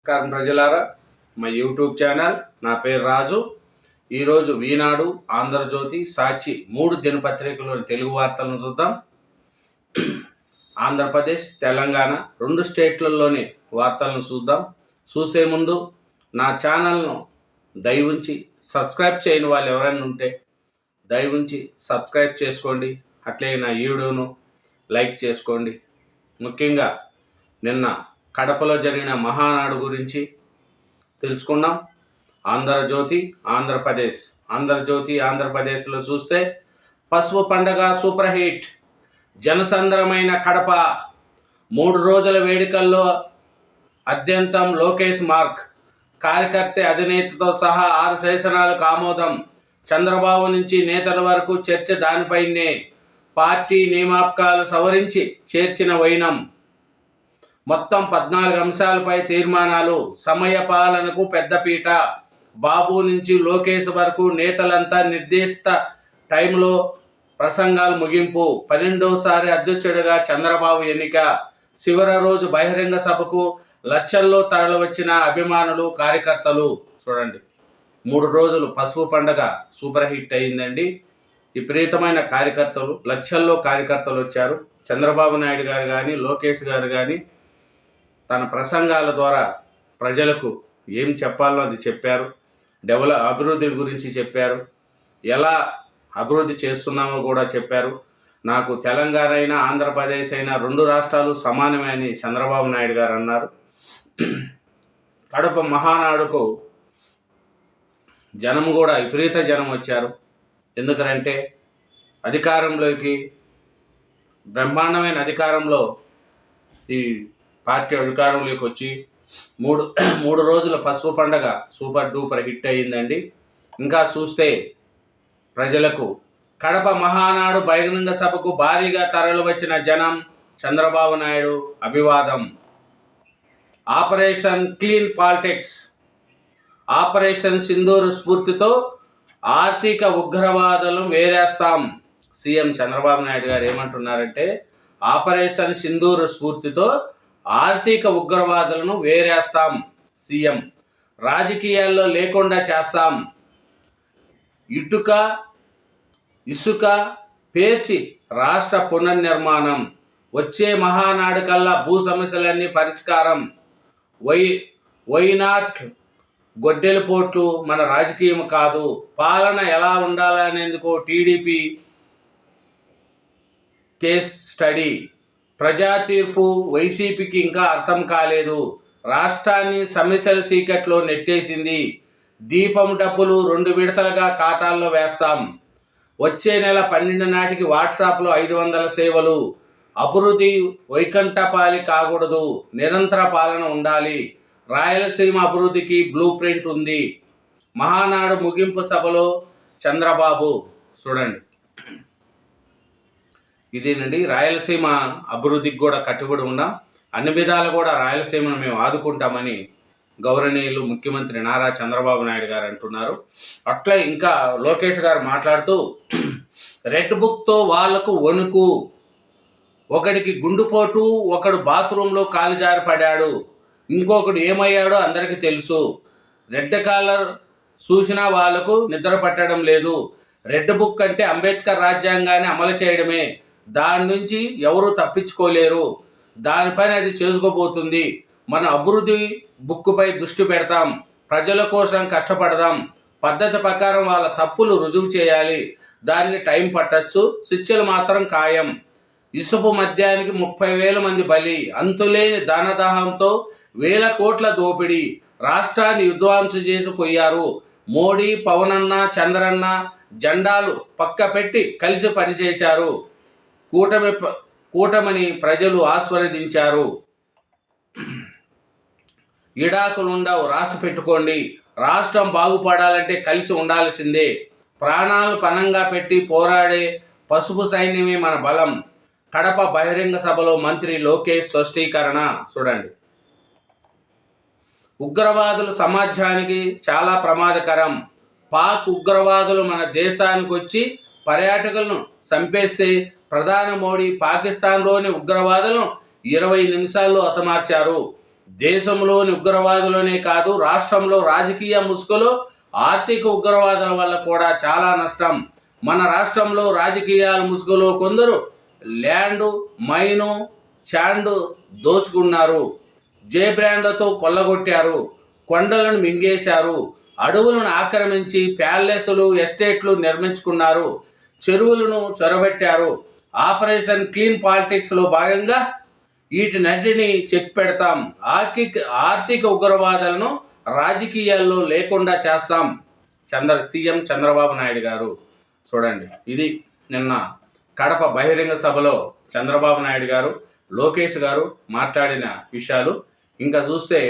నమస్కారం ప్రజలారా, మా యూట్యూబ్ ఛానల్. నా పేరు రాజు. ఈరోజు ఈనాడు, ఆంధ్రజ్యోతి, సాక్షి 3 దినపత్రికలోని తెలుగు వార్తలను చూద్దాం. ఆంధ్రప్రదేశ్, తెలంగాణ 2 స్టేట్లలోని వార్తలను చూద్దాం. చూసే ముందు నా ఛానల్ను దయవుంచి సబ్స్క్రైబ్ చేయని వాళ్ళు ఎవరైనా ఉంటే దయవుంచి సబ్స్క్రైబ్ చేసుకోండి. అట్లే నా వీడియోను లైక్ చేసుకోండి. ముఖ్యంగా నిన్న కడపలో జరిగిన మహానాడు గురించి తెలుసుకున్నాం. ఆంధ్రజ్యోతి, ఆంధ్రప్రదేశ్. ఆంధ్రజ్యోతి, ఆంధ్రప్రదేశ్లో చూస్తే పసుపు పండగ సూపర్ హిట్. జనసంద్రమైన కడప 3 రోజుల వేడుకల్లో అద్యంతం లోకేష్ మార్క్. కార్యకర్త అధినేతతో సహా 6 శాసనాలకు ఆమోదం. చంద్రబాబు నుంచి నేతల వరకు చర్చ దానిపైనే. పార్టీ నియామకాలు సవరించి చేర్చిన వైనం. మొత్తం 14 అంశాలపై తీర్మానాలు. సమయ పాలనకు పెద్దపీట. బాబు నుంచి లోకేష్ వరకు నేతలంతా నిర్దేశిత టైంలో ప్రసంగాలు ముగింపు. 12వసారి అధ్యక్షుడిగా చంద్రబాబు ఎన్నిక. చివరి రోజు బహిరంగ సభకు లక్షల్లో తరలివచ్చిన అభిమానులు, కార్యకర్తలు. చూడండి, 3 రోజులు పసుపు పండగ సూపర్ హిట్ అయిందండి. విపరీతమైన కార్యకర్తలు, లక్షల్లో కార్యకర్తలు వచ్చారు. చంద్రబాబు నాయుడు గారు కానీ, లోకేష్ గారు కానీ తన ప్రసంగాల ద్వారా ప్రజలకు ఏం చెప్పాలో అది చెప్పారు. అభివృద్ధి గురించి చెప్పారు. ఎలా అభివృద్ధి చేస్తున్నామో కూడా చెప్పారు. నాకు తెలంగాణ అయినా ఆంధ్రప్రదేశ్ అయినా 2 రాష్ట్రాలు సమానమే అని చంద్రబాబు నాయుడు గారు అన్నారు. కడప మహానాడుకు జనం కూడా విపరీత జనం వచ్చారు. ఎందుకంటే అధికారంలోకి బ్రహ్మాండమైన అధికారంలో ఈ పార్టీ అధికారంలోకి వచ్చి 3 రోజుల పసుపు పండగ సూపర్ డూపర్ హిట్ అయ్యిందండి. ఇంకా చూస్తే ప్రజలకు కడప మహానాడు బహిరంగ సభకు భారీగా తరలివచ్చిన జనం, చంద్రబాబు నాయుడు అభివాదం. Operation clean politics. Operation Sindoor స్ఫూర్తితో ఆర్థిక ఉగ్రవాదులను వేరేస్తాం. సీఎం చంద్రబాబు నాయుడు గారు ఏమంటున్నారంటే, ఆపరేషన్ సింధూర్ స్ఫూర్తితో ఆర్థిక ఉగ్రవాదులను వేరేస్తాం. సీఎం రాజకీయాల్లో లేకుండా చేస్తాం. ఇసుక పేర్చి రాష్ట్ర పునర్నిర్మాణం. వచ్చే మహానాడు కల్లా భూ సమస్యలన్నీ పరిష్కారం. వైనాట్ గొడ్డెల పోట్లు మన రాజకీయం కాదు. పాలన ఎలా ఉండాలనేందుకు టీడీపీ కేస్ స్టడీ. ప్రజా తీర్పు వైసీపీకి ఇంకా అర్థం కాలేదు. రాష్ట్రాన్ని సమస్యల సీకట్లో నెట్టేసింది. దీపం డబ్బులు 2 విడతలుగా ఖాతాల్లో వేస్తాం. వచ్చే నెల 12 నాటికి వాట్సాప్లో 500 సేవలు. అభివృద్ధి వైకుంఠపాలి కాకూడదు, నిరంతర పాలన ఉండాలి. రాయలసీమ అభివృద్ధికి బ్లూ ప్రింట్ ఉంది. మహానాడు ముగింపు సభలో చంద్రబాబు. చూడండి, ఇదేనండి. రాయలసీమ అభివృద్ధికి కూడా కట్టుబడి ఉన్నాం. అన్ని విధాలు కూడా రాయలసీమను మేము ఆదుకుంటామని గౌరవనీయులు ముఖ్యమంత్రి నారా చంద్రబాబు నాయుడు గారు అంటున్నారు. అట్లా ఇంకా లోకేష్ గారు మాట్లాడుతూ, రెడ్ బుక్తో వాళ్లకు వణుకు. ఒకడికి గుండుపోటు, ఒకడు బాత్రూంలో కాలు జారి పడ్డాడు, ఇంకొకడు ఏమయ్యాడో అందరికీ తెలుసు. రెడ్ కాలర్ చూసినా వాళ్లకు నిద్ర పట్టడం లేదు. రెడ్ బుక్ అంటే అంబేద్కర్ రాజ్యాంగాన్ని అమలు చేయడమే. దాని నుంచి ఎవరు తప్పించుకోలేరు. దానిపైన అది చేసుకోబోతుంది. మన అభివృద్ధి బుక్కుపై దృష్టి పెడతాం. ప్రజల కోసం కష్టపడదాం. పద్ధతి ప్రకారం వాళ్ళ తప్పులు రుజువు చేయాలి. దానికి టైం పట్టచ్చు. శిక్షలు మాత్రం ఖాయం. ఇసుపు మద్యానికి 30,000 మంది బలి. అంతులేని ధనదాహంతో 1,000 కోట్ల దోపిడీ. రాష్ట్రాన్ని విధ్వంసం చేసి పోయారు. మోడీ, పవనన్న, చంద్రన్న జెండాలు పక్క పెట్టి కలిసి పనిచేశారు. కూటమిని ప్రజలు ఆస్వాదించారు. ఇడాకులుండవు, రాసి పెట్టుకోండి. రాష్ట్రం బాగుపడాలంటే కలిసి ఉండాల్సిందే. ప్రాణాలు పణంగా పెట్టి పోరాడే పసుపు సైన్యమే మన బలం. కడప బహిరంగ సభలో మంత్రి లోకేష్ స్పష్టీకరణ. చూడండి, ఉగ్రవాదులు సమాజానికి చాలా ప్రమాదకరం. పాక్ ఉగ్రవాదులు మన దేశానికి వచ్చి పర్యాటకులను చంపేస్తే ప్రధాని మోడీ పాకిస్తాన్లోని ఉగ్రవాదులను 20 నిమిషాల్లో హతమార్చారు. దేశంలోని ఉగ్రవాదులనే కాదు, రాష్ట్రంలో రాజకీయ ముసుగులో ఆర్థిక ఉగ్రవాదుల వల్ల కూడా చాలా నష్టం. మన రాష్ట్రంలో రాజకీయాల ముసుగులో కొందరు ల్యాండు, మైను, శాండు దోచుకున్నారు, జే బ్రాండ్లతో కొల్లగొట్టారు, కొండలను మింగేశారు, అడవులను ఆక్రమించి ప్యాలెస్లు, ఎస్టేట్లు నిర్మించుకున్నారు, చెరువులను చొరబెట్టారు. ఆపరేషన్ క్లీన్ పాలిటిక్స్లో భాగంగా వీటినన్నిటినీ చెక్ పెడతాం. ఆర్థిక ఉగ్రవాదులను రాజకీయాల్లో లేకుండా చేస్తాం. సీఎం చంద్రబాబు నాయుడు గారు. చూడండి, ఇది నిన్న కడప బహిరంగ సభలో చంద్రబాబు నాయుడు గారు, లోకేష్ గారు మాట్లాడిన విషయాలు. ఇంకా చూస్తే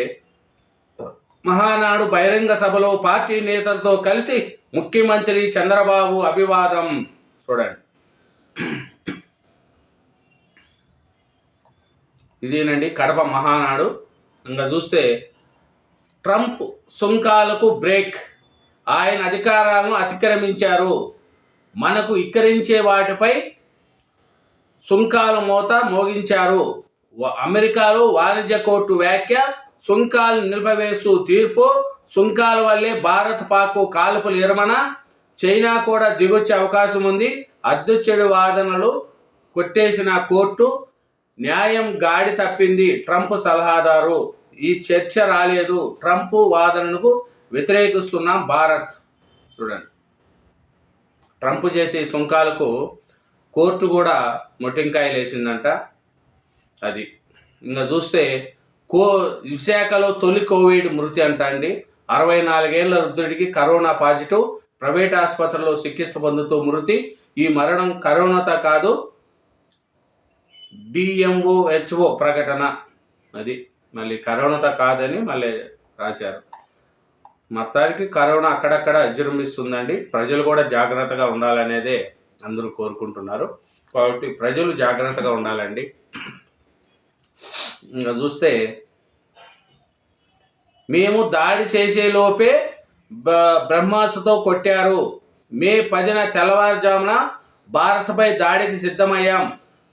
మహానాడు బహిరంగ సభలో పార్టీ నేతలతో కలిసి ముఖ్యమంత్రి చంద్రబాబు అభివాదం. చూడండి, ఇదేనండి కడప మహానాడు. ఇంకా చూస్తే ట్రంప్ సుంకాలకు బ్రేక్, ఆయన అధికారాలను అతిక్రమించారు, మనకు ఇక్కరించే వాటిపై సుంకాల మోత మోగించారు. అమెరికాలో వాణిజ్య కోర్టు వ్యాఖ్య, సుంకాలు నిలిపివేస్తూ తీర్పు, సుంకాల వల్లే భారత్ పాక్ కాల్పుల విరమణ, చైనా కూడా దిగొచ్చే అవకాశం ఉంది, అధ్యక్షుడి వాదనలు కొట్టేసిన కోర్టు, న్యాయం గాడి తప్పింది ట్రంప్ సలహాదారు, ఈ చర్చ రాలేదు, ట్రంప్ వాదనకు వ్యతిరేకిస్తున్నాం భారత్. చూడండి, ట్రంప్ చేసే సుంకాలకు కోర్టు కూడా మొట్టింకాయలు వేసిందంట. అది ఇంకా చూస్తే విశాఖలో తొలి కోవిడ్ మృతి అంట అండి. 64 ఏళ్ల వృద్ధుడికి కరోనా పాజిటివ్, ప్రైవేట్ ఆసుపత్రిలో చికిత్స పొందుతూ మృతి. ఈ మరణం కరోనాతో కాదు, DMOHO ప్రకటన. అది మళ్ళీ కరోనాతో కాదని మళ్ళీ రాశారు. మొత్తానికి కరోనా అక్కడక్కడ విజృంభిస్తుందండి. ప్రజలు కూడా జాగ్రత్తగా ఉండాలనేదే అందరూ కోరుకుంటున్నారు. కాబట్టి ప్రజలు జాగ్రత్తగా ఉండాలండి. ఇంకా చూస్తే మేము దాడి చేసేలోపే బ్రహ్మాస్త్రంతో కొట్టారు. మే 10న తెల్లవారుజామున భారత్పై దాడికి సిద్ధమయ్యాం.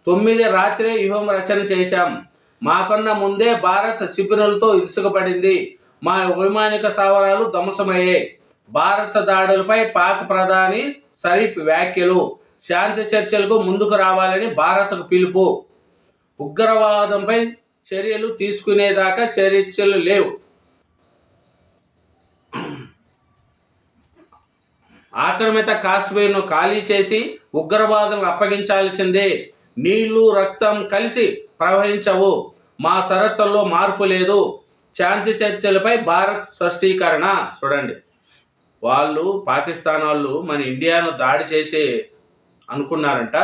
9 రాత్రే వ్యూహం రచన చేశాం. మాకన్నా ముందే భారత్ శిబిరాలతో ఇసుకపడింది. మా వైమానిక స్థావరాలు ధ్వంసమయ్యాయి. భారత దాడులపై పాక్ ప్రధాని షరీఫ్ వ్యాఖ్యలు, శాంతి చర్చలకు ముందుకు రావాలని భారత్కు పిలుపు, ఉగ్రవాదంపై చర్యలు తీసుకునేదాకా చర్చలు లేవు, ఆక్రమిత కాశ్మీర్ను ఖాళీ చేసి ఉగ్రవాదులను అప్పగించాల్సిందే, నీళ్లు రక్తం కలిసి ప్రవహించవు, మా షరతుల్లో మార్పు లేదు, శాంతి చర్చలపై భారత్ స్పష్టీకరణ. చూడండి, వాళ్ళు పాకిస్తాన్ వాళ్ళు మన ఇండియాను దాడి చేసి అనుకున్నారంట.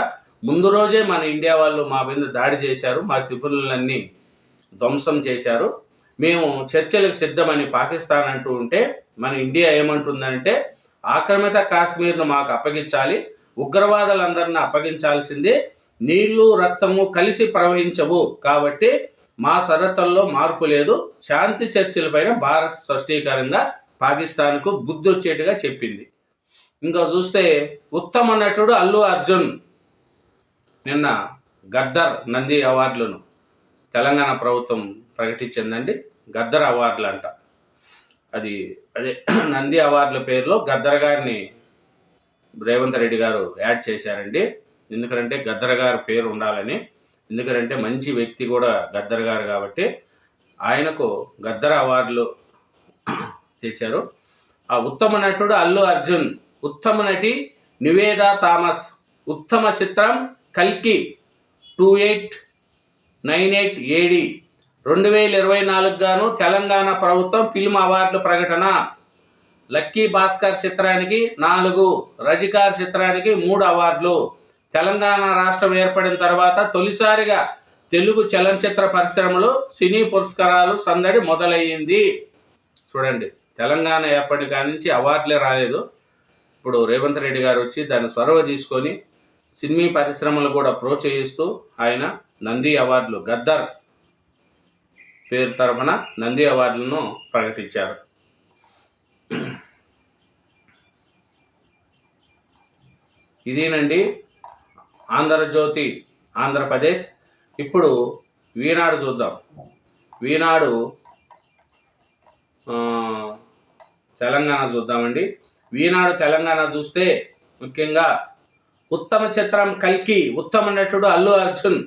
ముందు రోజే మన ఇండియా వాళ్ళు మా మీద దాడి చేశారు, మా శిబిరాలన్నీ ధ్వంసం చేశారు, మేము చర్చలకు సిద్ధమని పాకిస్తాన్ అంటూ ఉంటే మన ఇండియా ఏమంటుందంటే ఆక్రమిత కాశ్మీర్ను మాకు అప్పగించాలి, ఉగ్రవాదులందరినీ అప్పగించాల్సిందే, నీళ్లు రక్తము కలిసి ప్రవహించవు, కాబట్టి మా షరతుల్లో మార్పు లేదు, శాంతి చర్చలపైన భారత్ స్పష్టీకరంగా పాకిస్తాన్కు బుద్ధి వచ్చేట్టుగా చెప్పింది. ఇంకా చూస్తే ఉత్తమ నటుడు అల్లు అర్జున్ నిన్న గద్దర్ నంది అవార్డులను తెలంగాణ ప్రభుత్వం ప్రకటించిందండి. గద్దర్ అవార్డులు అంట. అదే నంది అవార్డుల పేరులో గద్దర్ గారిని రేవంత్ రెడ్డి గారు యాడ్ చేశారండి. ఎందుకంటే గద్దర్ గారి పేరు ఉండాలని, ఎందుకంటే మంచి వ్యక్తి కూడా గద్దర్ గారు కాబట్టి ఆయనకు గద్దర్ అవార్డులు తెచ్చారు. ఆ ఉత్తమ నటుడు అల్లు అర్జున్, ఉత్తమ నటి నివేదా థామస్, ఉత్తమ చిత్రం కల్కి 2898 AD 2024 గాను తెలంగాణ ప్రభుత్వం ఫిల్మ్ అవార్డుల ప్రకటన. లక్కీ భాస్కర్ చిత్రానికి 4, రజికార్ చిత్రానికి 3 అవార్డులు. తెలంగాణ రాష్ట్రం ఏర్పడిన తర్వాత తొలిసారిగా తెలుగు చలనచిత్ర పరిశ్రమలో సినీ పురస్కారాలు సందడి మొదలయ్యింది. చూడండి, తెలంగాణ ఏర్పడి కాడి నుంచి అవార్డులే రాలేదు. ఇప్పుడు రేవంత్ రెడ్డి గారు వచ్చి దాన్ని చొరవ తీసుకొని సినీ పరిశ్రమలు కూడా ప్రోత్సహిస్తూ ఆయన నంది అవార్డులు, గద్దర్ పేరు తరపున నంది అవార్డులను ప్రకటించారు. ఇదేనండి ఆంధ్రజ్యోతి ఆంధ్రప్రదేశ్. ఇప్పుడు ఈనాడు చూద్దాం. ఈనాడు తెలంగాణ చూద్దామండి. ఈనాడు తెలంగాణ చూస్తే ముఖ్యంగా ఉత్తమ చిత్రం కల్కి, ఉత్తమ నటుడు అల్లు అర్జున్.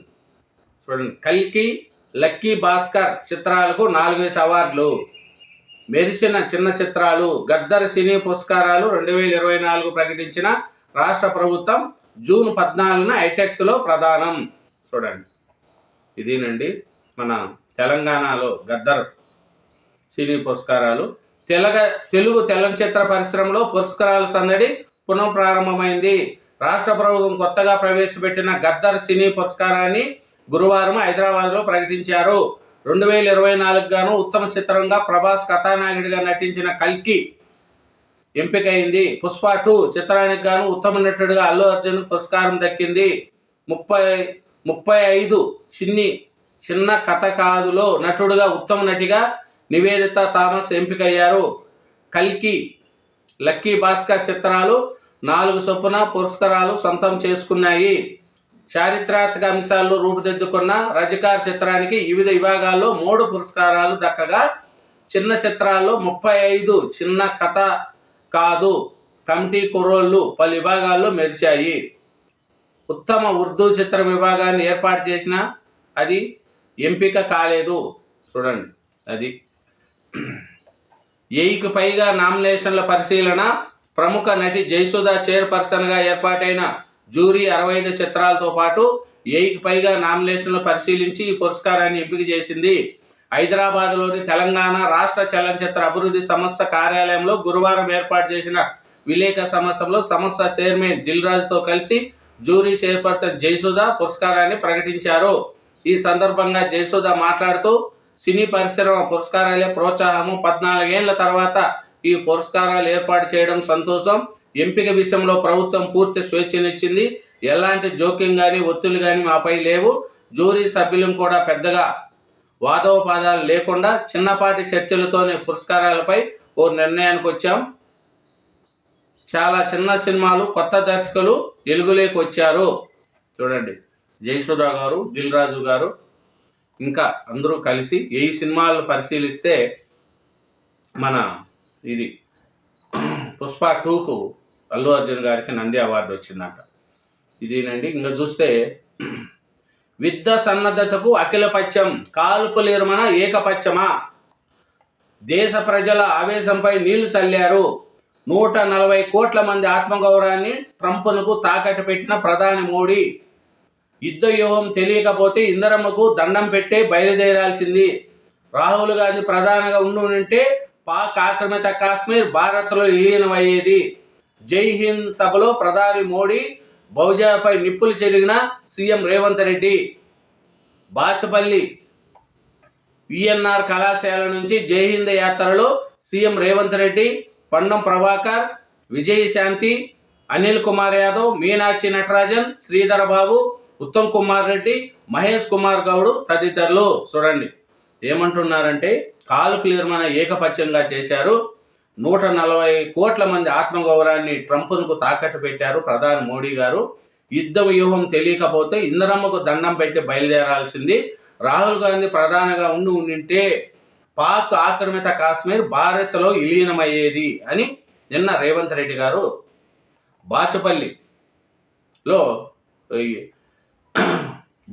చూడండి, కల్కి, లక్కీ భాస్కర్ చిత్రాలకు 4 అవార్డులు. మెరిసిన చిన్న చిత్రాలు గద్దర్ సినీ పురస్కారాలు 2024 ప్రకటించిన రాష్ట్ర ప్రభుత్వం జూన్ 14న ఐటెక్స్లో ప్రదానం. చూడండి, ఇదేనండి మన తెలంగాణలో గద్దర్ సినీ పురస్కారాలు. తెలుగు చలనచిత్ర పరిశ్రమలో పురస్కారాల సందడి పునః ప్రారంభమైంది. రాష్ట్ర ప్రభుత్వం కొత్తగా ప్రవేశపెట్టిన గద్దర్ సినీ పురస్కారాన్ని గురువారం హైదరాబాద్లో ప్రకటించారు. 2024 గాను ఉత్తమ చిత్రంగా ప్రభాస్ కథానాయకుడిగా నటించిన కల్కి ఎంపికైంది. పుష్ప 2 చిత్రానికి గాను ఉత్తమ నటుడిగా అల్లు అర్జున్ పురస్కారం దక్కింది. 35 చిన్న కథ కాదులో నటుడుగా ఉత్తమ నటిగా నివేదిత థామస్ ఎంపికయ్యారు. కల్కి, లక్కీ భాస్కర్ చిత్రాలు 4 చొప్పున పురస్కారాలు సొంతం చేసుకున్నాయి. చారిత్రాత్మక అంశాల్లో రూపుదిద్దుకున్న రజకార్ చిత్రానికి వివిధ విభాగాల్లో 3 పురస్కారాలు దక్కగా, చిన్న చిత్రాల్లో 35 చిన్న కథ కాదు కమిటీ కుర్రోళ్ళు పలు విభాగాల్లో మెరిచాయి. ఉత్తమ ఉర్దూ చిత్ర విభాగాన్ని ఏర్పాటు చేసిన అది ఎంపిక కాలేదు. చూడండి, అది 1000కి పైగా నామినేషన్ల పరిశీలన. ప్రముఖ నటి జయసుధ చైర్పర్సన్గా ఏర్పాటైన జ్యూరీ 65 చిత్రాలతో పాటు 1000కి పైగా నామినేషన్లు పరిశీలించి ఈ పురస్కారాన్ని ఎంపిక చేసింది. హైదరాబాద్లోని తెలంగాణ రాష్ట్ర చలనచిత్ర అభివృద్ధి సంస్థ కార్యాలయంలో గురువారం ఏర్పాటు చేసిన విలేకరుల సమావేశంలో సంస్థ చైర్మన్ దిల్ రాజుతో కలిసి జ్యూరీ చైర్పర్సన్ జయసుధ పురస్కారాన్ని ప్రకటించారు. ఈ సందర్భంగా జయసుధ మాట్లాడుతూ, సినీ పరిశ్రమ పురస్కారాలే ప్రోత్సాహము. 14 ఏళ్ల తర్వాత ఈ పురస్కారాలు ఏర్పాటు చేయడం సంతోషం. ఎంపిక విషయంలో ప్రభుత్వం పూర్తి స్వేచ్ఛనిచ్చింది. ఎలాంటి జోక్యం కానీ ఒత్తిళ్లు కానీ మాపై లేవు. జ్యూరీ సభ్యులను కూడా పెద్దగా వాదోపాదాలు లేకుండా చిన్నపాటి చర్చలతోనే పురస్కారాలపై ఓ నిర్ణయానికి వచ్చాం. చాలా చిన్న సినిమాలు, కొత్త దర్శకులు వెలుగులోకి వచ్చారు. చూడండి, జయసుధ గారు, దిల్ రాజు గారు ఇంకా అందరూ కలిసి ఈ సినిమాలు పరిశీలిస్తే మన ఇది పుష్ప 2కు అల్లు అర్జున్ గారికి నంది అవార్డు వచ్చిందంట. ఇదేనండి. ఇంకా చూస్తే యుద్ధ సన్నద్ధతకు అఖిలపక్షం, కాల్పుల విరమణ ఏకపక్షమా? దేశ ప్రజల ఆవేశంపై నీళ్లు చల్లారు. 140 కోట్ల మంది ఆత్మగౌరవాన్ని ట్రంప్కు తాకట్టు పెట్టిన ప్రధాని మోడీ. యుద్ధ వ్యూహం తెలియకపోతే ఇందిరమ్మకు దండం పెట్టే బయలుదేరాల్సింది. రాహుల్ గాంధీ ప్రధానిగా ఉంటే పాక్ ఆక్రమిత కాశ్మీర్ భారత్లో విలీనమయ్యేది. జై హింద్ సభలో ప్రధాని మోడీ, బహుజాపై నిప్పులు చెరిగిన సీఎం రేవంత్ రెడ్డి. బాచపల్లి విఎన్ఆర్ కళాశాల నుంచి జై హింద్ యాత్రలో సీఎం రేవంత్ రెడ్డి, పండం ప్రభాకర్, విజయశాంతి, అనిల్ కుమార్ యాదవ్, మీనాక్షి నటరాజన్, శ్రీధర్ బాబు, ఉత్తమ్ కుమార్ రెడ్డి, మహేష్ కుమార్ గౌడ్ తదితరులు. చూడండి, ఏమంటున్నారంటే కాల్పుల విరమణ ఏకపక్షంగా చేశారు. 140 కోట్ల మంది ఆత్మగౌరవాన్ని ట్రంప్కు తాకట్టు పెట్టారు ప్రధాని మోడీ గారు. యుద్ధ వ్యూహం తెలియకపోతే ఇందిరమ్మకు దండం పెట్టి బయలుదేరాల్సింది. రాహుల్ గాంధీ ప్రధానిగా ఉంటే పాక్ ఆక్రమిత కాశ్మీర్ భారత్లో విలీనమయ్యేది అని నిన్న రేవంత్ రెడ్డి గారు బాచపల్లిలో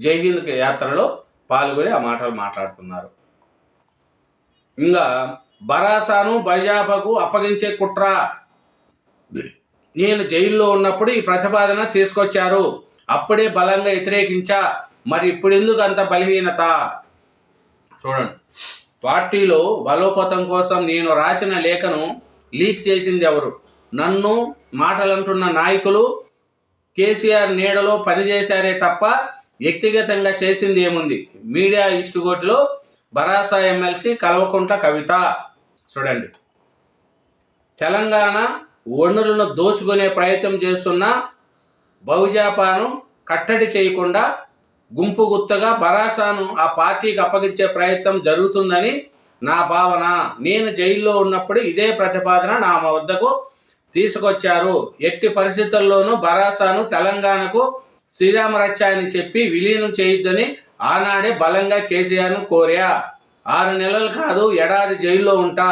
జై హింద్ యాత్రలో పాల్గొని ఆ మాటలు మాట్లాడుతున్నారు. ఇంకా బరాసాను భాజపాకు అప్పగించే కుట్ర. నేను జైల్లో ఉన్నప్పుడు ఈ ప్రతిపాదన తీసుకొచ్చారు. అప్పుడే బలంగా వ్యతిరేకించా. మరి ఇప్పుడు ఎందుకు అంత బలహీనత? చూడండి, పార్టీలో బలోపేతం కోసం నేను రాసిన లేఖను లీక్ చేసింది ఎవరు? నన్ను మాటలంటున్న నాయకులు కేసీఆర్ నీడలో పనిచేశారే తప్ప వ్యక్తిగతంగా చేసింది ఏముంది? మీడియా ఇన్స్టిట్యూట్లో బరాసా ఎమ్మెల్సీ కల్వకుంట్ల కవిత. చూడండి, తెలంగాణ వనరులను దోచుకునే ప్రయత్నం చేస్తున్న బహుజాపాను కట్టడి చేయకుండా గుంపు గుత్తగా బరాసాను ఆ పార్టీకి అప్పగించే ప్రయత్నం జరుగుతుందని నా భావన. నేను జైల్లో ఉన్నప్పుడు ఇదే ప్రతిపాదన నా వద్దకు తీసుకొచ్చారు. ఎట్టి పరిస్థితుల్లోనూ బరాసాను తెలంగాణకు శ్రీరామరక్ష అని చెప్పి విలీనం చేయొద్దని ఆనాడే బలంగా కేసీఆర్ను కోరా. 6 నెలలు కాదు ఏడాది జైల్లో ఉంటా,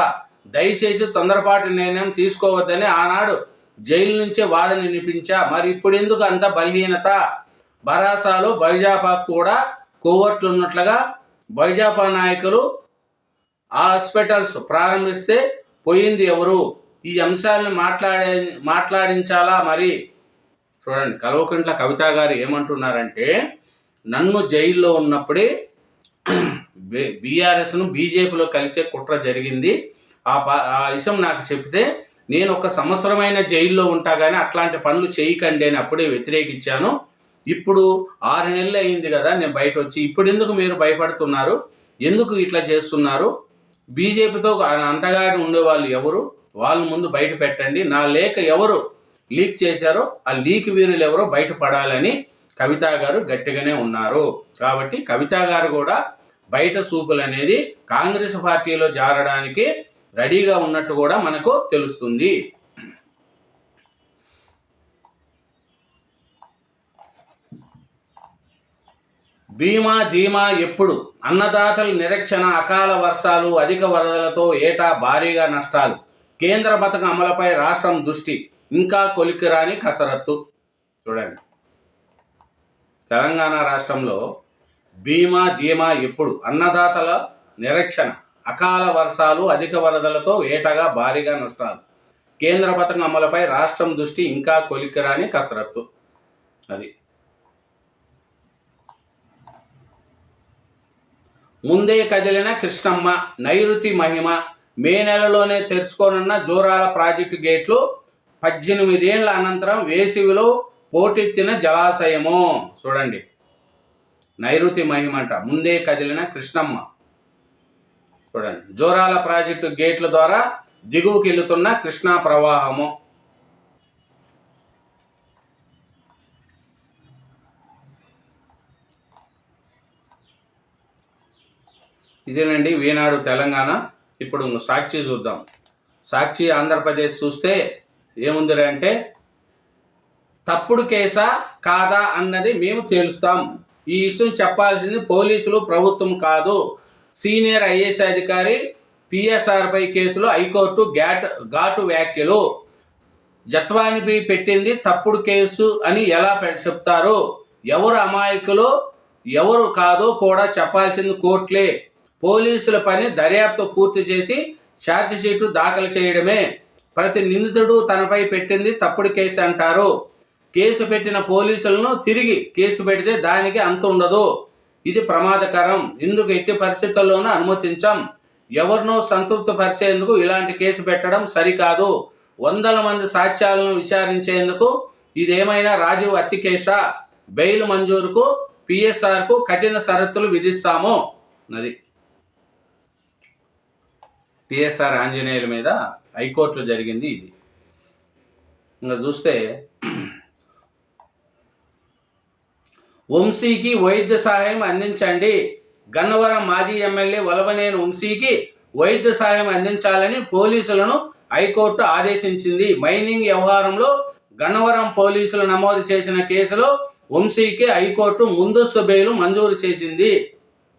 దయచేసి తొందరపాటు నిర్ణయం తీసుకోవద్దని ఆనాడు జైలు నుంచే వాదన వినిపించా. మరి ఇప్పుడు ఎందుకు అంత బలహీనత? బరాసాలో బైజాపా కూడా కోవర్ట్లు ఉన్నట్లుగా బైజాపా నాయకులు హాస్పిటల్స్ ప్రారంభిస్తే పోయింది ఎవరు? ఈ అంశాలను మాట్లాడించాలా? మరి చూడండి, కల్వకుంట్ల కవిత గారు ఏమంటున్నారంటే, నన్ను జైల్లో ఉన్నప్పుడే బీఆర్ఎస్ను బీజేపీలో కలిసే కుట్ర జరిగింది. ఆ విషయం నాకు చెప్తే నేను 1 సంవత్సరమైన జైల్లో ఉంటా కానీ అట్లాంటి పనులు చేయకండి అని అప్పుడే వ్యతిరేకించాను. ఇప్పుడు 6 నెలలు అయింది కదా నేను బయట వచ్చి, ఇప్పుడు ఎందుకు మీరు భయపడుతున్నారు? ఎందుకు ఇట్లా చేస్తున్నారు? బీజేపీతో అంటగాడి ఉండేవాళ్ళు ఎవరు? వాళ్ళ ముందు బయట పెట్టండి. నా లేఖ ఎవరు లీక్ చేశారో ఆ లీక్ వీరులు ఎవరో బయటపడాలని కవిత గారు గట్టిగానే ఉన్నారు. కాబట్టి కవిత గారు కూడా బయట సూపులు అనేది కాంగ్రెస్ పార్టీలో జారడానికి రెడీగా ఉన్నట్టు కూడా మనకు తెలుస్తుంది. బీమా ధీమా ఎప్పుడు? అన్నదాతల నిరీక్షణ, అకాల వర్షాలు, అధిక వరదలతో ఏటా భారీగా నష్టాలు. కేంద్ర పథకం అమలుపై రాష్ట్రం దృష్టి, ఇంకా కొలికిరాని కసరత్తు. చూడండి, తెలంగాణ రాష్ట్రంలో బీమా ధీమా ఎప్పుడు? అన్నదాతల నిరీక్షణ, అకాల వర్షాలు, అధిక వరదలతో ఏటగా భారీగా నష్టాలు. కేంద్ర పథకం అమలుపై రాష్ట్రం దృష్టి, ఇంకా కొలికిరాని కసరత్తు. అది ముందే కదిలిన కృష్ణమ్మ, నైరుతి మహిమ. మే నెలలోనే తెరుచుకోనున్న జూరాల ప్రాజెక్టు గేట్లు. 18 ఏళ్ల అనంతరం వేసవిలో పోటెత్తిన జలాశయము. చూడండి, నైరుతి మహిమ అంట, ముందే కదిలిన కృష్ణమ్మ. చూడండి, జూరాల ప్రాజెక్టు గేట్ల ద్వారా దిగువకి వెళ్తున్న కృష్ణా ప్రవాహము. ఇదేనండి ఈనాడు తెలంగాణ. ఇప్పుడు సాక్షి చూద్దాం. సాక్షి ఆంధ్రప్రదేశ్ చూస్తే ఏముందంటే, తప్పుడు కేసా కాదా అన్నది మేము తేలుస్తాం. ఈ విషయం చెప్పాల్సింది పోలీసులు, ప్రభుత్వం కాదు. సీనియర్ ఐఏఎస్ అధికారి పిఎస్ఆర్పై కేసులో హైకోర్టు ఘాటు వ్యాఖ్యలు. జత్వానిపై పెట్టింది తప్పుడు కేసు అని ఎలా చెప్తారు? ఎవరు అమాయకులు ఎవరు కాదో కూడా చెప్పాల్సింది కోర్టులే. పోలీసుల పని దర్యాప్తు పూర్తి చేసి ఛార్జిషీటు దాఖలు చేయడమే. ప్రతి నిందితుడు తనపై పెట్టింది తప్పుడు కేసు అంటారు. కేసు పెట్టిన పోలీసులను తిరిగి కేసు పెడితే దానికి అంత ఉండదు. ఇది ప్రమాదకరం. ఇందుకు ఎట్టి పరిస్థితుల్లోనూ అనుమతించం. ఎవరినో సంతృప్తి పరిచేందుకు ఇలాంటి కేసు పెట్టడం సరికాదు. వందల మంది సాక్ష్యాలను విచారించేందుకు ఇదేమైనా రాజీవ్ హత్య కేసా? బెయిల్ మంజూరుకు పిఎస్ఆర్కు కఠిన షరతులు విధిస్తాము. అది పిఎస్ఆర్ ఆంజనేయుల మీద హైకోర్టులో జరిగింది ఇది. ఇంకా చూస్తే వంశీకి వైద్య సహాయం అందించండి. గన్నవరం మాజీ ఎమ్మెల్యే వలభనేని వంశీకి వైద్య సహాయం అందించాలని పోలీసులను హైకోర్టు ఆదేశించింది. మైనింగ్ వ్యవహారంలో గన్నవరం పోలీసులు నమోదు చేసిన కేసులో వంశీకి హైకోర్టు ముందస్తు బెయిల్ మంజూరు చేసింది.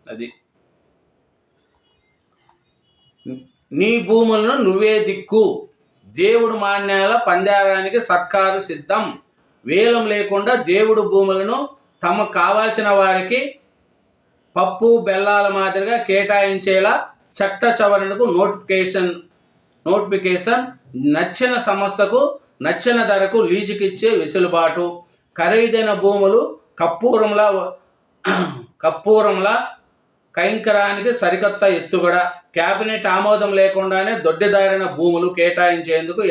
అది నీ భూములను నువ్వే దిక్కు. దేవుడు మాన్యాల పందేరానికి సర్కారు సిద్ధం. వేలం లేకుండా దేవుడు భూములను తమకు కావాల్సిన వారికి పప్పు బెల్లాల మాదిరిగా కేటాయించేలా చట్ట సవరణకు నోటిఫికేషన్. నచ్చిన సంస్థకు నచ్చిన ధరకు లీజుకిచ్చే వెసులుబాటు. ఖరీదైన భూములు కప్పూరంలా కైంకరానికి సరికొత్త ఎత్తుగడ. కేబినెట్ ఆమోదం లేకుండానే దొడ్డిదారిన భూములు కేటాయించేందుకు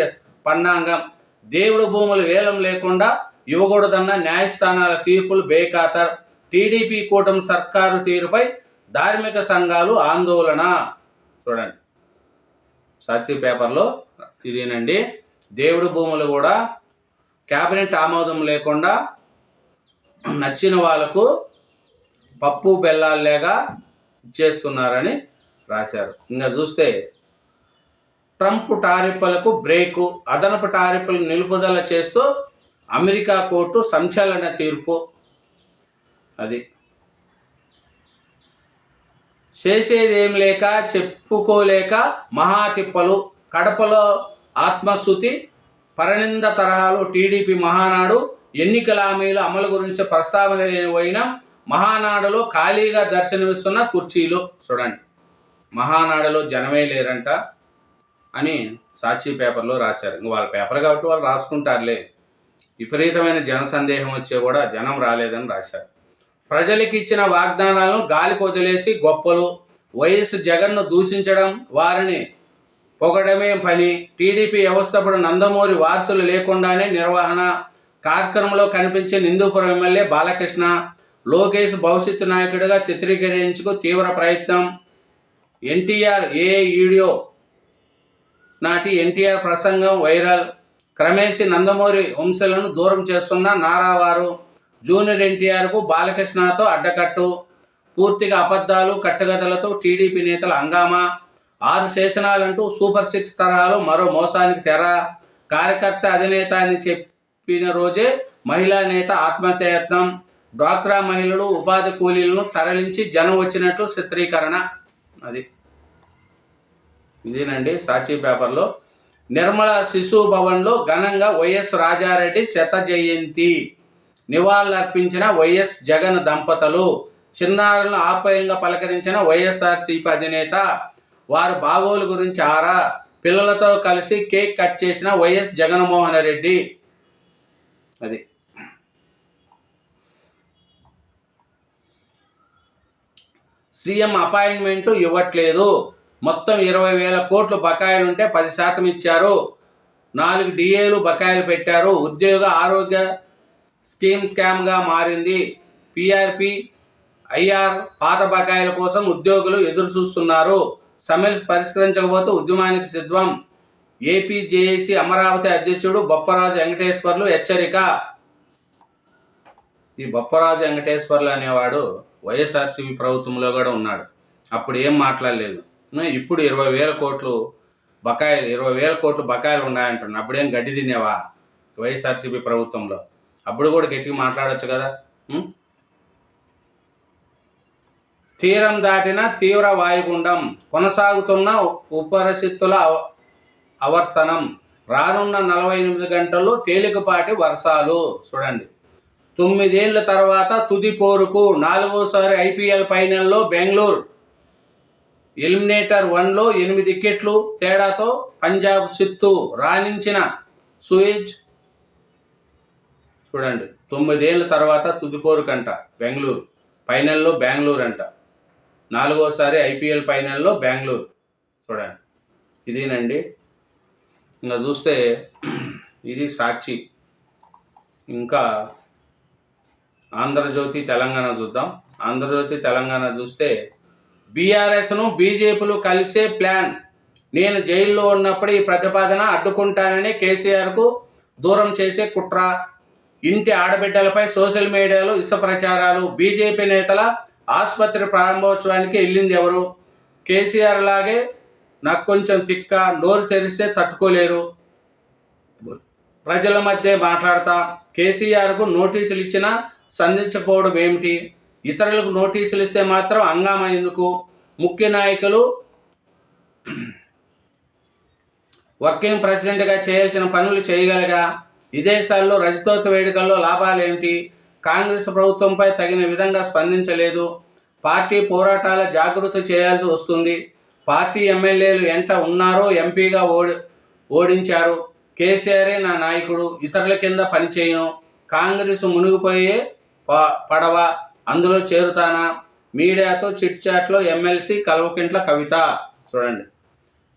పన్నాంగం. దేవుడు భూములు వేలం లేకుండా ఇవ్వకూడదన్న న్యాయస్థానాల తీర్పులు బేఖాతర్. టీడీపీ కూటమి సర్కారు తీరుపై ధార్మిక సంఘాలు ఆందోళన. చూడండి, సాక్షి పేపర్లో ఇదేనండి. దేవుడు భూములు కూడా కేబినెట్ ఆమోదం లేకుండా నచ్చిన వాళ్ళకు పప్పు బెల్లాలేగా ఇచ్చేస్తున్నారని రాశారు. ఇంకా చూస్తే ట్రంప్ టారిఫ్లకు బ్రేకు. అదనపు టారిఫ్లను నిలుపుదల చేస్తూ అమెరికా కోర్టు సంచలన తీర్పు. అది చేసేదేం లేక చెప్పుకోలేక మహాతిప్పలు. కడపలో ఆత్మస్థుతి పరనింద తరహాలో టీడీపీ మహానాడు ఎన్నికల హామీల అమలు గురించి ప్రస్తావన లేనిపోయిన మహానాడులో ఖాళీగా దర్శనమిస్తున్న కుర్చీలు. చూడండి, మహానాడులో జనమే లేరంట అని సాక్షి పేపర్లో రాశారు. ఇంక వాళ్ళ పేపర్ కాబట్టి వాళ్ళు రాసుకుంటారులే. విపరీతమైన జన సందేహం వచ్చే కూడా జనం రాలేదని రాశారు. ప్రజలకు ఇచ్చిన వాగ్దానాలను గాలికి వదిలేసి గొప్పలు. వైఎస్ జగన్ను దూషించడం, వారిని పొగడమే పని. టీడీపీ వ్యవస్థాపకుడు నందమూరి వారసులు లేకుండానే నిర్వహణ. కార్యక్రమంలో కనిపించే నిందూపురం ఎమ్మెల్యే బాలకృష్ణ. లోకేష్ భవిష్యత్తు నాయకుడిగా చిత్రీకరించుకు తీవ్ర ప్రయత్నం. ఎన్టీఆర్ వీడియో నాటి ఎన్టీఆర్ ప్రసంగం వైరల్. క్రమేసి నందమూరి వంశలను దూరం చేస్తున్న నారావారు. జూనియర్ ఎన్టీఆర్కు బాలకృష్ణతో అడ్డకట్టు. పూర్తిగా అబద్ధాలు కట్టుకథలతో టీడీపీ నేతల హంగామా. 6 శాసనాలంటూ సూపర్ 6 తరహాలో మరో మోసానికి తెర. కార్యకర్త అధినేత అని చెప్పిన రోజే మహిళా నేత ఆత్మహత్యయత్నం. డ్వాక్రా మహిళలు ఉపాధి కూలీలను తరలించి జనం వచ్చినట్లు చిత్రీకరణ. ఇదేనండి సాక్షి పేపర్లో. నిర్మల శిశు భవన్లో ఘనంగా వైఎస్ రాజారెడ్డి శత జయంతి. నివాళులర్పించిన వైఎస్ జగన్ దంపతులు. చిన్నారులను ఆప్యాయంగా పలకరించిన వైఎస్ఆర్సీపీ అధినేత. వారి బాగోలు గురించి ఆరా. పిల్లలతో కలిసి కేక్ కట్ చేసిన YS Jaganmohan Reddy. CM appointment ఇవ్వట్లేదు. మొత్తం 20,000 కోట్లు బకాయిలుంటే 10% ఇచ్చారు. 4 డిఏలు బకాయిలు పెట్టారు. ఉద్యోగ ఆరోగ్య స్కామ్గా మారింది. పీఆర్పీ ఐఆర్ పాత బకాయిల కోసం ఉద్యోగులు ఎదురు చూస్తున్నారు. సమ్మెలు పరిష్కరించకపోతే ఉద్యమానికి సిద్ధం. ఏపీ జేఏసీ అమరావతి అధ్యక్షుడు బొప్పరాజు వెంకటేశ్వర్లు హెచ్చరిక. ఈ బొప్పరాజు వెంకటేశ్వర్లు అనేవాడు వైఎస్ఆర్సీపీ ప్రభుత్వంలో కూడా ఉన్నాడు. అప్పుడు ఏం మాట్లాడలేదు. ఇప్పుడు 20,000 కోట్లు బకాయిలు 20,000 కోట్లు బకాయిలు ఉన్నాయంటున్నాను. అప్పుడేం గడ్డి తినేవా వైఎస్ఆర్సీపీ ప్రభుత్వంలో? అప్పుడు కూడా గట్టిగా మాట్లాడచ్చు కదా. తీరం దాటిన తీవ్ర వాయుగుండం. కొనసాగుతున్న ఉపరిస్థితుల ఆవర్తనం. రానున్న 48 గంటల్లో తేలికపాటి వర్షాలు. చూడండి, 9 ఏళ్ల తర్వాత తుది పోరుకు 4వసారి ఐపీఎల్ ఫైనల్లో బెంగళూరు ఎలిమినేటర్ 1లో 8 వికెట్లు తేడాతో పంజాబ్ చిత్తు రాణించిన సూయజ్. చూడండి, 9 ఏళ్ల తర్వాత తుదిపోరుకంట బెంగళూరు ఫైనల్లో బెంగళూరు అంట. 4వసారి ఐపీఎల్ ఫైనల్లో బెంగళూరు. చూడండి, ఇదేనండి. ఇంకా చూస్తే ఇది సాక్షి. ఇంకా ఆంధ్రజ్యోతి తెలంగాణ చూద్దాం. ఆంధ్రజ్యోతి తెలంగాణ చూస్తే బీఆర్ఎస్ను బీజేపీలు కలిసే ప్లాన్. నేను జైల్లో ఉన్నప్పుడు ఈ ప్రతిపాదన అడ్డుకుంటానని కేసీఆర్కు దూరం చేసే కుట్ర. ఇంటి ఆడబిడ్డలపై సోషల్ మీడియాలో ఇసుక ప్రచారాలు. బీజేపీ నేతల ఆసుపత్రి ప్రారంభోత్సవానికి వెళ్ళింది ఎవరు? కేసీఆర్ లాగే నాకు కొంచెం తిక్క, నోరు తెరిస్తే తట్టుకోలేరు. ప్రజల మధ్య మాట్లాడతా. కేసీఆర్కు నోటీసులు ఇచ్చినా సంధించకపోవడం ఏమిటి? ఇతరులకు నోటీసులు ఇస్తే మాత్రం హంగామా ఎందుకు? ముఖ్య నాయకులు వర్కింగ్ ప్రెసిడెంట్గా చేయాల్సిన పనులు చేయగలగా? విదేశాల్లో రజతోత్సవ వేడుకల్లో లాభాలేమిటి? కాంగ్రెస్ ప్రభుత్వంపై తగిన విధంగా స్పందించలేదు. పార్టీ పోరాటాల జాగృతి చేయాల్సి వస్తుంది. పార్టీ ఎమ్మెల్యేలు ఎంట ఉన్నారో ఎంపీగా ఓడించారు. కేసీఆరే నా నాయకుడు, ఇతరుల కింద పనిచేయను. కాంగ్రెస్ మునిగిపోయే పడవ, అందులో చేరుతానా? మీడియాతో చిట్ చాట్లో ఎమ్మెల్సీ కల్వకుంట్ల కవిత. చూడండి,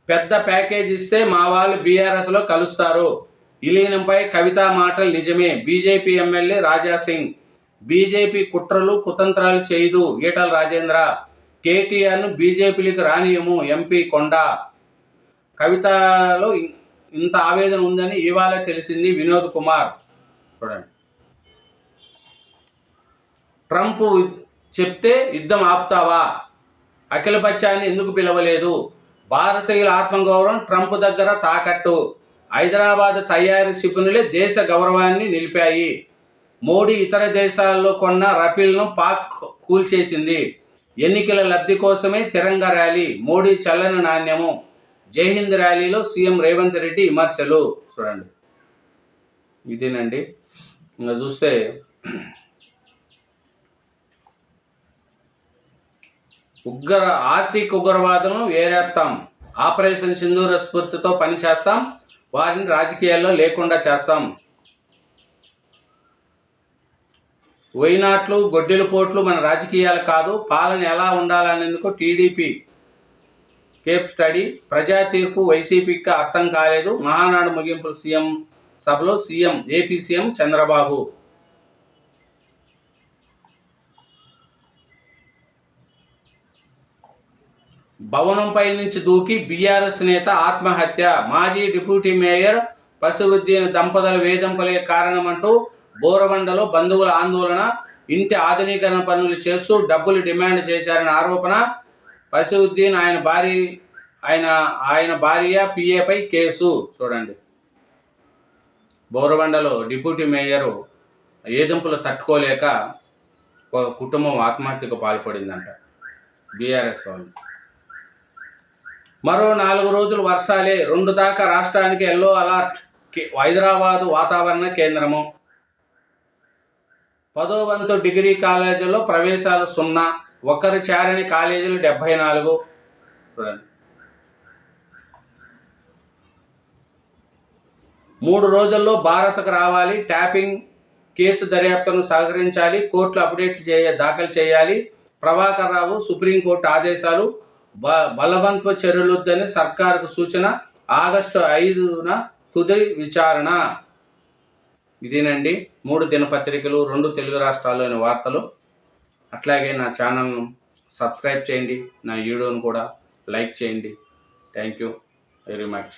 పెద్ద ప్యాకేజ్ ఇస్తే మా వాళ్ళు బీఆర్ఎస్లో కలుస్తారు. విలీనంపై కవిత మాటలు నిజమే. BJP MLA Raja Singh. బీజేపీ కుట్రలు కుతంత్రాలు చేయదు. ఈటల రాజేంద్ర. కేటీఆర్ను బీజేపీలకు రానియము. ఎంపీ కొండ. కవితలో ఇంత ఆవేదన ఉందని ఇవాళ తెలిసింది. వినోద్ కుమార్. చూడండి, ట్రంప్ చెప్తే యుద్ధం ఆపుతావా? అఖిలపక్షాన్ని ఎందుకు పిలవలేదు? భారతీయుల ఆత్మగౌరవం ట్రంప్ దగ్గర తాకట్టు. హైదరాబాద్ తయారీ క్షిపణులే దేశ గౌరవాన్ని నిలిపాయి. మోడీ ఇతర దేశాల్లో కొన్న రఫీల్ను పాక్ కూల్చేసింది. ఎన్నికల లబ్ధి కోసమే తిరంగ ర్యాలీ, మోడీ చల్లని నాణ్యము, జైహింద్ ర్యాలీలో సీఎం రేవంత్ రెడ్డి విమర్శలు. చూడండి, ఇదేనండి. ఇంకా చూస్తే ఆర్థిక ఉగ్రవాదులను వేరేస్తాం, ఆపరేషన్ సింధూర స్ఫూర్తితో పనిచేస్తాం, వారిని రాజకీయాల్లో లేకుండా చేస్తాం. వైనాట్లు గొడ్డెల పోట్లు మన రాజకీయాలు కాదు, పాలన ఎలా ఉండాలనేందుకు టీడీపీ కేప్ స్టడీ, ప్రజా తీర్పు వైసీపీకి అర్థం కాలేదు, మహానాడు ముగింపులు సీఎం సభలో ఏపీ సీఎం చంద్రబాబు. భవనంపై నుంచి దూకి బీఆర్ఎస్ నేత ఆత్మహత్య, మాజీ డిప్యూటీ మేయర్ పశువుద్దీన్ దంపతుల వేధింపులే కారణమంటూ బోరబండలో బంధువుల ఆందోళన, ఇంటి ఆధునీకరణ పనులు చేస్తూ డబ్బులు డిమాండ్ చేశారనే ఆరోపణ, పశువుద్దీన్ ఆయన భార్య పిఏపై కేసు. చూడండి, బోరబండలో డిప్యూటీ మేయరు వేధింపులు తట్టుకోలేక ఒక కుటుంబం ఆత్మహత్యకు పాల్పడిందంట బీఆర్ఎస్ వాళ్ళు. మరో 4 రోజులు వర్షాలే, 2 దాకా రాష్ట్రానికి ఎల్లో అలర్ట్ హైదరాబాదు వాతావరణ కేంద్రము. 10వ వంతు డిగ్రీ కాలేజీల్లో ప్రవేశాలు 0, ఒకరు చేరని కాలేజీలు 74. చూడండి, 3 రోజుల్లో భారత్కు రావాలి, ట్యాపింగ్ కేసు దర్యాప్తును సహకరించాలి, కోర్టులు అప్డేట్ దాఖలు చేయాలి, ప్రభాకర్ రావు సుప్రీంకోర్టు ఆదేశాలు, బలవంతపు చర్యలొద్దని సర్కారుకు సూచన, ఆగస్టు 5న తుది విచారణ. ఇదేనండి 3 దినపత్రికలు, 2 తెలుగు రాష్ట్రాల్లోని వార్తలు. అట్లాగే నా ఛానల్ను సబ్స్క్రైబ్ చేయండి, నా వీడియోను కూడా లైక్ చేయండి. Thank you very much.